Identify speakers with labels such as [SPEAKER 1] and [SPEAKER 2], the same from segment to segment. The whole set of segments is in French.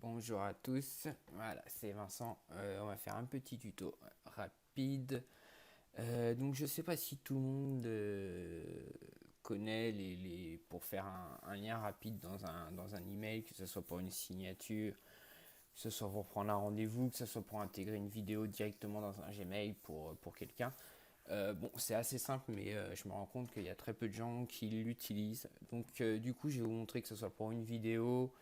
[SPEAKER 1] Bonjour à tous, voilà c'est Vincent. On va faire un petit tuto rapide. Donc je sais pas si tout le monde connaît pour faire un lien rapide dans un email, que ce soit pour une signature, que ce soit pour prendre un rendez-vous, que ce soit pour intégrer une vidéo directement dans un Gmail pour quelqu'un. Bon, c'est assez simple, mais je me rends compte qu'il y a très peu de gens qui l'utilisent. Donc du coup je vais vous montrer, que ce soit pour une vidéo,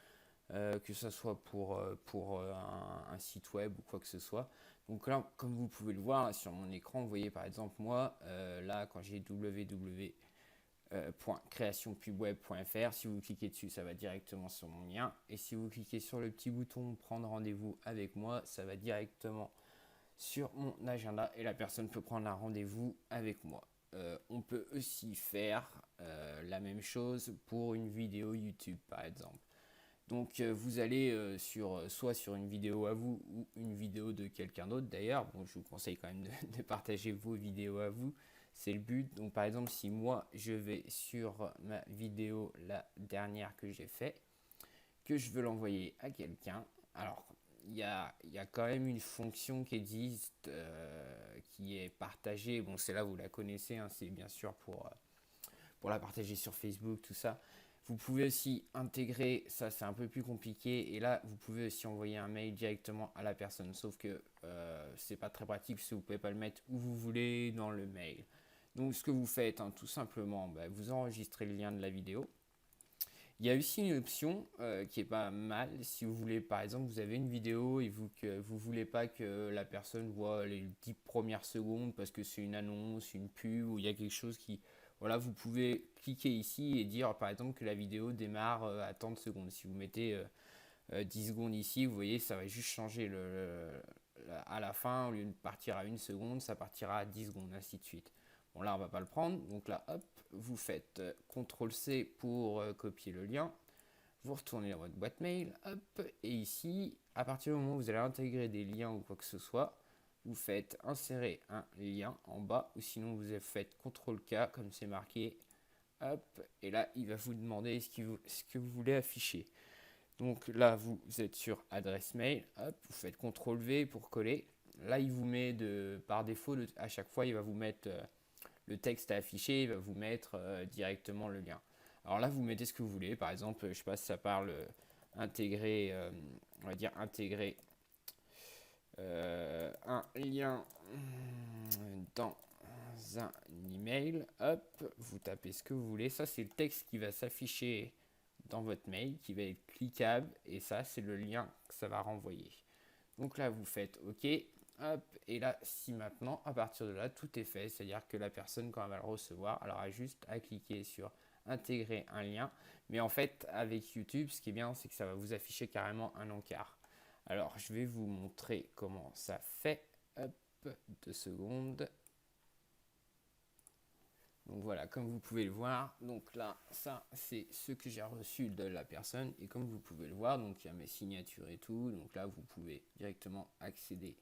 [SPEAKER 1] que ce soit pour un site web ou quoi que ce soit. Donc là, comme vous pouvez le voir sur mon écran, vous voyez par exemple moi, là quand j'ai www.creationpubweb.fr, si vous cliquez dessus, ça va directement sur mon lien. Et si vous cliquez sur le petit bouton prendre rendez-vous avec moi, ça va directement sur mon agenda et la personne peut prendre un rendez-vous avec moi. On peut aussi faire la même chose pour une vidéo YouTube par exemple. Donc vous allez soit sur une vidéo à vous ou une vidéo de quelqu'un d'autre d'ailleurs. Bon, je vous conseille quand même de partager vos vidéos à vous. C'est le but. Donc par exemple, si moi je vais sur ma vidéo, la dernière que j'ai fait, que je veux l'envoyer à quelqu'un, alors il y a quand même une fonction qui existe, qui est partagée. Bon, c'est là, vous la connaissez, hein, c'est bien sûr pour la partager sur Facebook, tout ça. Vous pouvez aussi intégrer, ça c'est un peu plus compliqué, et là vous pouvez aussi envoyer un mail directement à la personne, sauf que c'est pas très pratique parce que vous pouvez pas le mettre où vous voulez dans le mail. Donc ce que vous faites, hein, tout simplement, vous enregistrez le lien de la vidéo. Il y a aussi une option qui est pas mal, si vous voulez, par exemple, vous avez une vidéo et que vous voulez pas que la personne voit les 10 premières secondes parce que c'est une annonce, une pub, ou il y a quelque chose qui... Voilà, vous pouvez cliquer ici et dire, par exemple, que la vidéo démarre à tant de secondes. Si vous mettez 10 secondes ici, vous voyez, ça va juste changer à la fin, au lieu de partir à 1 seconde, ça partira à 10 secondes, ainsi de suite. Bon, là, on va pas le prendre. Donc là, hop, vous faites CTRL-C pour copier le lien. Vous retournez dans votre boîte mail, hop, et ici, à partir du moment où vous allez intégrer des liens ou quoi que ce soit, vous faites insérer un lien en bas, ou sinon vous faites CTRL-K, comme c'est marqué, hop, et là, il va vous demander ce que vous voulez afficher. Donc là, vous êtes sur adresse mail, hop, vous faites CTRL-V pour coller. Là, il vous met par défaut, à chaque fois, il va vous mettre le texte à afficher, il va vous mettre directement le lien. Alors là, vous mettez ce que vous voulez. Par exemple, je ne sais pas si ça parle intégrer, on va dire intégrer un lien dans un email. Hop, vous tapez ce que vous voulez. Ça, c'est le texte qui va s'afficher dans votre mail, qui va être cliquable. Et ça, c'est le lien que ça va renvoyer. Donc là, vous faites OK. Hop, et là, si maintenant, à partir de là, tout est fait, c'est-à-dire que la personne, quand elle va le recevoir, elle aura juste à cliquer sur intégrer un lien. Mais en fait, avec YouTube, ce qui est bien, c'est que ça va vous afficher carrément un encart. Alors, je vais vous montrer comment ça fait. Hop, 2 secondes. Donc voilà, comme vous pouvez le voir, donc là, ça, c'est ce que j'ai reçu de la personne. Et comme vous pouvez le voir, donc il y a mes signatures et tout. Donc là, vous pouvez directement accéder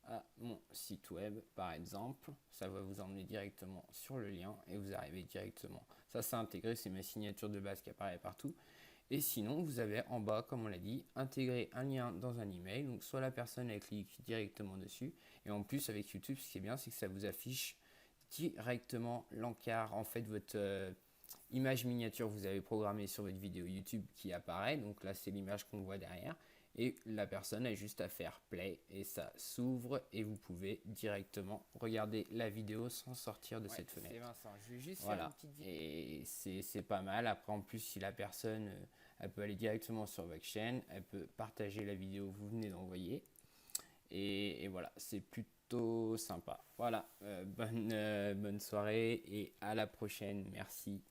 [SPEAKER 1] à mon site web par exemple. Ça va vous emmener directement sur le lien et vous arrivez directement. Ça c'est intégré, c'est ma signature de base qui apparaît partout. Et sinon vous avez en bas, comme on l'a dit, intégrer un lien dans un email. Donc soit la personne elle clique directement dessus, et en plus avec YouTube ce qui est bien, c'est que ça vous affiche directement l'encart, en fait votre image miniature que vous avez programmée sur votre vidéo YouTube qui apparaît. Donc là c'est l'image qu'on voit derrière. Et la personne a juste à faire play et ça s'ouvre et vous pouvez directement regarder la vidéo sans sortir de cette fenêtre.
[SPEAKER 2] C'est Vincent, je vais juste faire une
[SPEAKER 1] Voilà,
[SPEAKER 2] petite vidéo.
[SPEAKER 1] et c'est pas mal. Après en plus, si la personne elle peut aller directement sur votre chaîne, elle peut partager la vidéo que vous venez d'envoyer, et voilà, c'est plutôt sympa. Voilà, bonne soirée et à la prochaine, merci.